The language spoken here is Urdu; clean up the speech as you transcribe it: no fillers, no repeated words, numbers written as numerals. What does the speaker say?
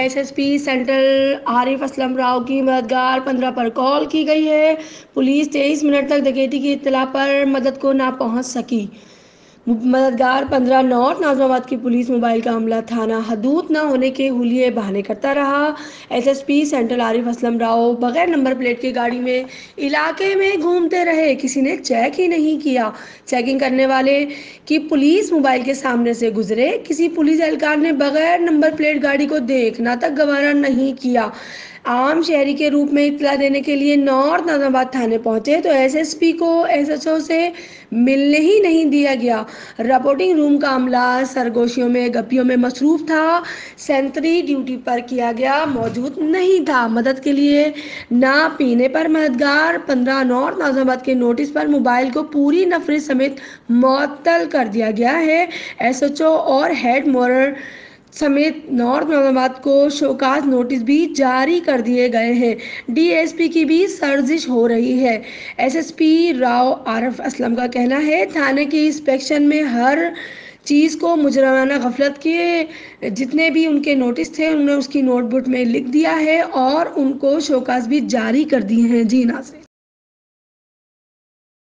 ایس ایس پی سینٹرل عارف اسلم راؤ کی مددگار 15 پر کال کی گئی ہے۔ پولیس 23 منٹ تک ڈکیتی کی اطلاع پر مدد کو نہ پہنچ سکی۔ مددگار 15 نارتھ ناظم آباد کی پولیس موبائل کا عملہ تھانہ حدود نہ ہونے کے حلیے بہانے کرتا رہا۔ ایس ایس پی سینٹرل عارف اسلم راؤ بغیر نمبر پلیٹ کی گاڑی میں علاقے میں گھومتے رہے، کسی نے چیک ہی نہیں کیا۔ چیکنگ کرنے والے کی پولیس موبائل کے سامنے سے گزرے، کسی پولیس اہلکار نے بغیر نمبر پلیٹ گاڑی کو دیکھنا تک گوارا نہیں کیا۔ عام شہری کے روپ میں اطلاع دینے کے لیے نارتھ ناظم آباد تھانے پہنچے تو ایس ایس پی کو ایس ایچ او سے ملنے ہی نہیں دیا گیا۔ رپورٹنگ روم کا عملہ سرگوشیوں میں گپیوں میں مصروف تھا، سینٹری ڈیوٹی پر کیا گیا موجود نہیں تھا۔ مدد کے لیے نہ پینے پر مددگار 15 نارتھ ناظم آباد کے نوٹس پر موبائل کو پوری نفرت سمیت معطل کر دیا گیا ہے۔ ایس ایچ او اور ہیڈ مورر سمیت نارتھ ناظم آباد کو شوکاز نوٹس بھی جاری کر دیے گئے ہیں۔ ڈی ایس پی کی بھی سرزش ہو رہی ہے۔ ایس ایس پی راؤ عارف اسلم کا کہنا ہے، تھانے کی انسپیکشن میں ہر چیز کو مجرمانہ غفلت کے جتنے بھی ان کے نوٹس تھے انہوں نے اس کی نوٹ بک میں لکھ دیا ہے اور ان کو شوکاز بھی جاری کر دیے ہیں۔ جی ناظرین۔